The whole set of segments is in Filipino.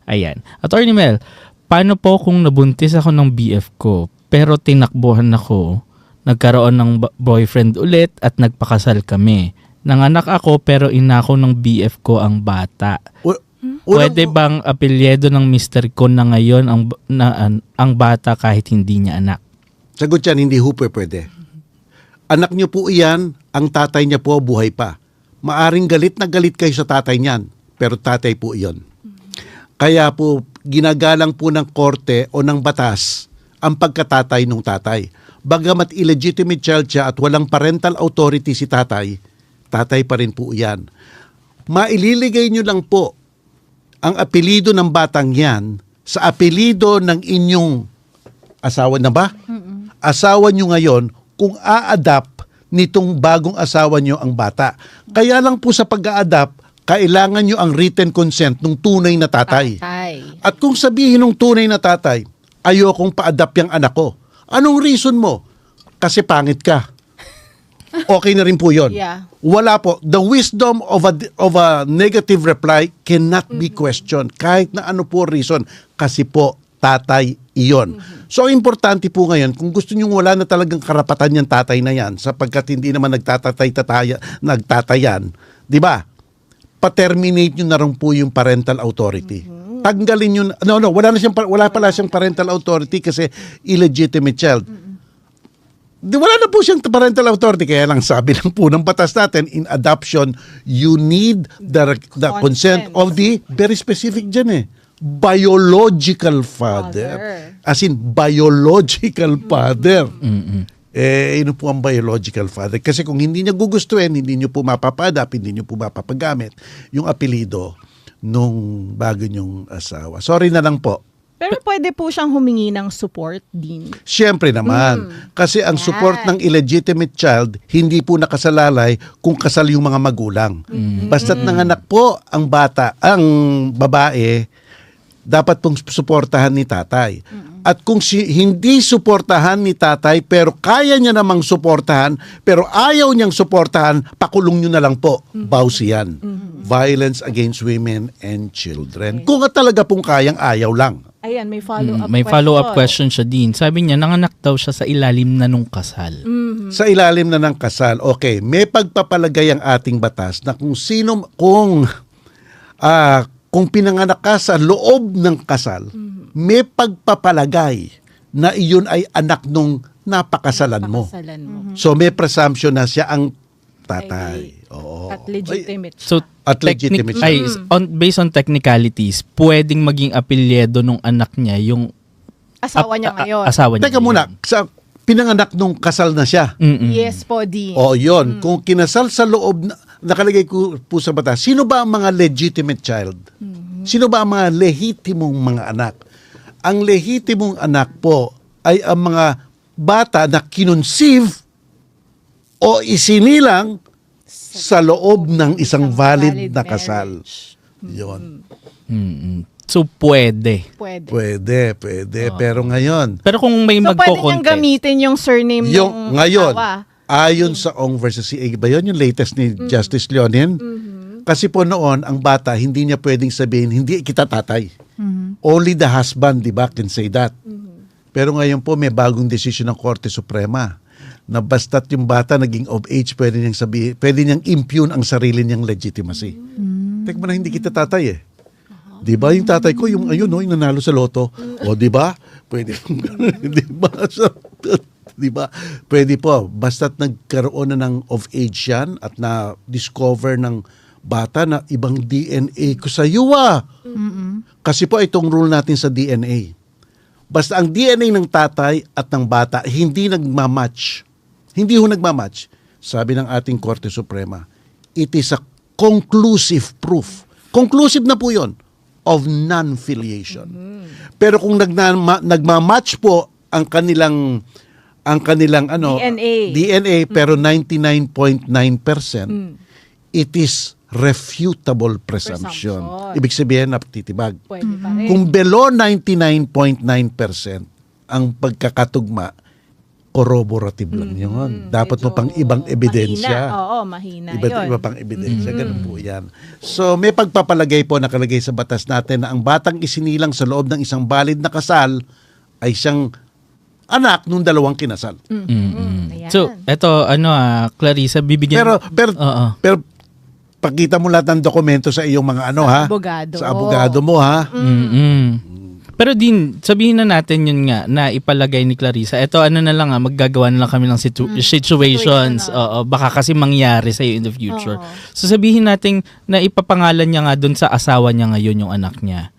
Ayan. Attorney Mel, paano po kung nabuntis ako ng BF ko pero tinakbuhan ako, nagkaroon ng boyfriend ulit at nagpakasal kami. Nanganak ako pero inako ng BF ko ang bata. Pwede bang apelyido ng mister ko na ngayon ang bata kahit hindi niya anak? Sagot yan, hindi ho pwede. Anak niyo po iyan, ang tatay niya po buhay pa. Maaring galit na galit kayo sa tatay niyan, pero tatay po iyon. Kaya po, ginagalang po ng korte o ng batas ang pagkatatay ng tatay. Bagamat illegitimate child siya at walang parental authority si tatay, tatay pa rin po iyan. Maililigay niyo lang po ang apelido ng batang yan sa apelido ng inyong asawa na ba? Asawa niyo ngayon kung a-adapt nitong bagong asawa niyo ang bata. Kaya lang po sa pag-a-adapt, kailangan nyo ang written consent ng tunay na tatay. At kung sabihin ng tunay na tatay, ayokong pa-adapt yung anak ko. Anong reason mo? Kasi pangit ka. Okay na rin po yun. Yeah. Wala po. The wisdom of a negative reply cannot be questioned. Kahit na ano po reason. Kasi po, tatay iyon. So, importante po ngayon, kung gusto nyo wala na talagang karapatan yung tatay na yan, sapagkat hindi naman nagtatayan, di ba? Pa-terminate nyo na rin po yung parental authority. Tanggalin nyo, wala pala siyang parental authority kasi illegitimate child. Wala na po siyang parental authority, kaya lang sabi lang po ng batas natin, in adoption, you need the consent of the very specific dyan biological father. As in, biological father. Ano po ang biological father? Kasi kung hindi niya gugustuhin, hindi niyo po mapapadap, hindi niyo po mapapagamit yung apelido nung bago niyong asawa. Sorry na lang po. Pero pwede po siyang humingi ng support din. Siyempre naman. Kasi ang support ng illegitimate child, hindi po nakasalalay kung kasal yung mga magulang. Basta't nanganak po ang bata, ang babae, dapat pong suportahan ni tatay. At kung hindi suportahan ni tatay pero kaya niya namang suportahan pero ayaw niyang suportahan, pakulong niyo na lang po. Bawsi yan. Violence against women and children. Kung talaga pong kayang ayaw lang. Ayan, may follow-up may follow-up question siya din. Sabi niya, nanganak daw siya sa ilalim na nung kasal. Sa ilalim na ng kasal. Okay, may pagpapalagay ang ating batas na kung pinanganak ka sa loob ng kasal, may pagpapalagay na iyon ay anak nung napakasalan mo. So may presumption na siya ang tatay. Oo. At legitimate. So, legitimate. Based on technicalities, pwedeng maging apelyido nung anak niya yung asawa niya ngayon. Teka muna, sa pinanganak nung kasal na siya. Yes po, Dean. O yun, kung kinasal sa loob, nakalagay ko po sa batas, sino ba ang mga legitimate child? Sino ba ang mga lehitimong mga anak? Ang lehitimong anak po ay ang mga bata na kinunceive o isinilang sa loob ng isang valid na kasal. Yun. So, pwede. Pwede. Pero ngayon. Pero kung may pwede niyang magko-contest. gamitin yung surname ng ngayon, asawa. ayon sa Ong versus CA, ba yun yung latest ni Justice Leonin? Kasi po noon, ang bata, hindi niya pwedeng sabihin, hindi kita tatay. Only the husband, di ba, can say that. Pero ngayon po, may bagong desisyon ng Korte Suprema na basta't yung bata naging of age, pwede niyang sabihin, pwede niyang impugn ang sarili niyang legitimacy. Tek mo na, hindi kita tatay Di ba yung tatay ko, yung yung nanalo sa loto. O di ba? Pwede di ba? Di ba? Pwede po. Basta't nagkaroon na ng of age yan at na-discover ng bata na ibang DNA ko sa iyo Kasi po itong rule natin sa DNA. Basta ang DNA ng tatay at ng bata hindi nagmamatch. Hindi ho nagmamatch. Sabi ng ating Korte Suprema, it is a conclusive proof. Conclusive na po yon of non-filiation. Pero kung nagmamatch po ang kanilang DNA pero 99.9%, it is refutable presumption. Ibig sabihin na titibag. Kung below 99.9% ang pagkakatugma, corroborative lang yun. Dapat mo pang ibang ebidensya. Mahina. Oo, mahina Iba pang ebidensya. Ganun po yan. So, may pagpapalagay po nakalagay sa batas natin na ang batang isinilang sa loob ng isang valid na kasal ay siyang anak nung dalawang kinasal. Ayan. So, eto, Clarissa, bibigyan... Oo. Pero pakita mo lahat ng dokumento sa iyong mga abogado. Sa abogado mo, ha? Pero din, sabihin na natin yun nga, na ipalagay ni Clarissa. Ito, na lang maggagawa na lang kami ng situations. Oo, baka kasi mangyari sa'yo in the future. So sabihin natin na ipapangalan niya nga dun sa asawa niya ngayon yung anak niya.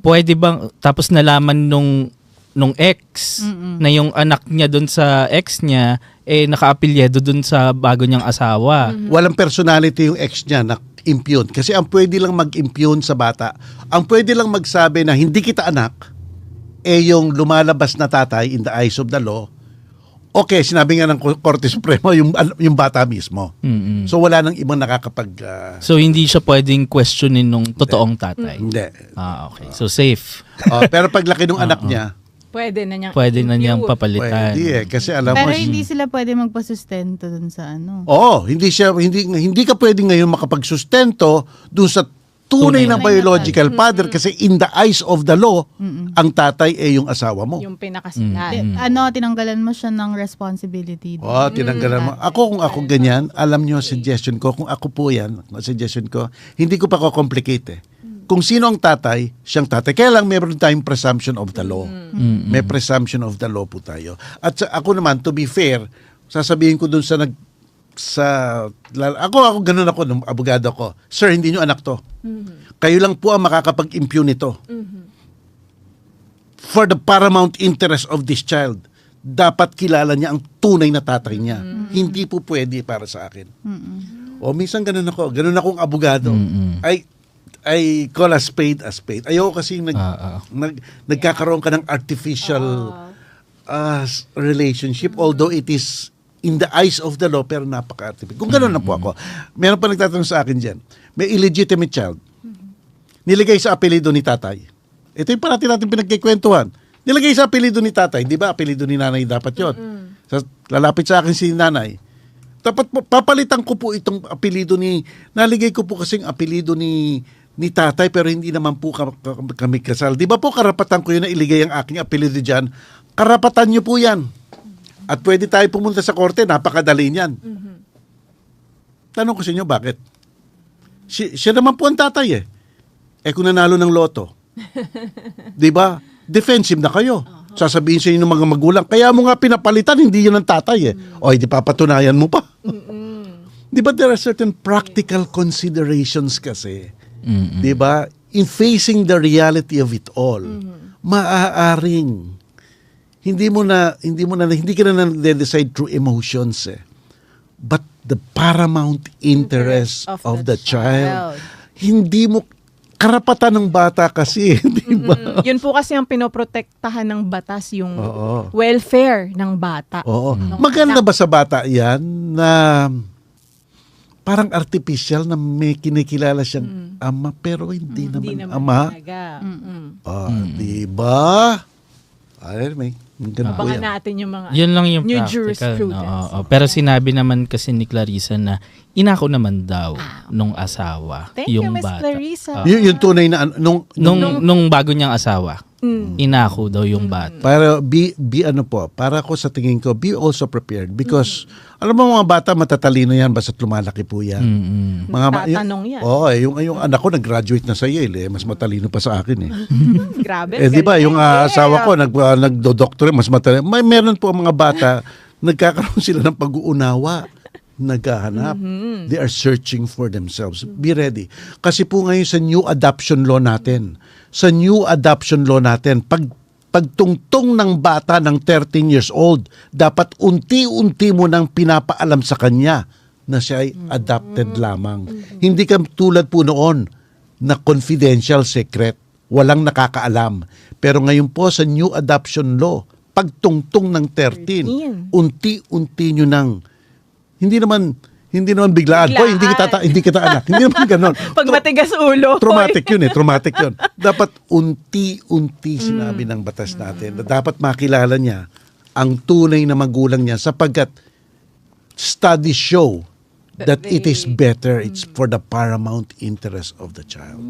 Pwede bang, tapos nalaman nung ex na yung anak niya dun sa ex niya, naka-apelyedo dun sa bago niyang asawa. Walang personality yung ex niya na impugn. Kasi ang pwede lang mag-impugn sa bata, ang pwede lang magsabi na hindi kita anak, yung lumalabas na tatay in the eyes of the law, okay, sinabi nga ng Korte Supremo yung bata mismo. So wala nang ibang nakakapag... So hindi siya pwedeng questionin nung totoong tatay? Hindi. Okay. So safe. Pero paglaki ng anak niya, Pwede na niyang papalitan. pwede kasi alam Pero mo... hindi sila pwede magpasustento dun sa hindi ka pwede ngayon makapagsustento dun sa tunay na biological father kasi in the eyes of the law, ang tatay yung asawa mo. yung pinakasinal. Tinanggalan mo siya ng responsibility. Tinanggalan mo. Ako kung ako ganyan, alam nyo, suggestion ko, kung ako po yan, suggestion ko, hindi ko pa ko-complicate Kung sino ang tatay, siyang tatay. Kaya lang meron tayong presumption of the law. May presumption of the law po tayo. At ako naman, to be fair, sasabihin ko dun ako ganun ako, nung abogado ko, sir, hindi nyo anak to. Kayo lang po ang makakapag-impugn nito. For the paramount interest of this child, dapat kilala niya ang tunay na tatay niya. Hindi po pwede para sa akin. Minsan ganun akong abogado. I call a spade a spade. Ayoko kasi nagkakaroon ka ng artificial relationship, although it is in the eyes of the law, pero napaka-artificial. Kung gano'n na po ako. Meron pa nagtatanong sa akin dyan, may illegitimate child, nilagay sa apelido ni tatay. Ito yung parati natin pinagkikwentuhan. Nilagay sa apelido ni tatay, di ba apelido ni nanay dapat yun? Lalapit sa akin si nanay, dapat papalitan ko po itong apelido naligay ko po kasing apelido ni tatay pero hindi naman po kami kasal. Di ba po karapatan ko yun na iligay ang aking apelido dyan? Karapatan nyo po yan. At pwede tayo pumunta sa korte, napakadali niyan. Tanong ko sa inyo, bakit? Siya naman po ang tatay kung nanalo ng loto. Di ba? Defensive na kayo. Sasabihin sa inyo ng mga magulang, kaya mo nga pinapalitan, hindi yun ang tatay hindi papatunayan mo pa. Di ba there are certain practical considerations kasi. Di ba? In facing the reality of it all, maaaring hindi ka na decide through emotions but the paramount interest of the child. Hindi mo karapatan ng bata kasi, di ba? Yun po kasi ang pinoprotektahan ng batas, yung welfare ng bata. Maganda ba sa bata yan na parang artificial na may kinikilala siyang ama pero hindi naman ama? Di ba? May ganun po Abangan yan. natin yung mga Yun lang yung new practical. jurisprudence. Pero sinabi naman kasi ni Clarissa na inako naman daw nung asawa Thank yung you, Miss bata. Clarissa. Yung tunay na Nung bago niyang asawa, inako daw yung bata. para para ko sa tingin ko, be also prepared because alam mo mga bata matatalino yan basta't lumalaki po yan. Tatanong yan. Yung anak ko nag-graduate na sa Yale mas matalino pa sa akin Grabe. di ba yung asawa ko nagdo-doctorate mas matalino. Meron po mga bata nagkakaroon sila ng pag-uunawa, naghahanap. They are searching for themselves. Be ready. Kasi po ngayon sa new adoption law natin, pagtungtong ng bata ng 13 years old, dapat unti-unti mo nang pinapaalam sa kanya na siya ay adopted lamang. Hindi ka tulad po noon na confidential secret, walang nakakaalam. Pero ngayon po sa new adoption law, pagtungtong ng 13, unti-unti nyo nang hindi naman biglaan. Boy, hindi kita anak. Hindi naman ganon. Pag matigas ulo. Traumatic yun Traumatic yun. Dapat unti-unti sinabi ng batas natin. Dapat makilala niya ang tunay na magulang niya sapagkat studies show that it is better, it's for the paramount interest of the child.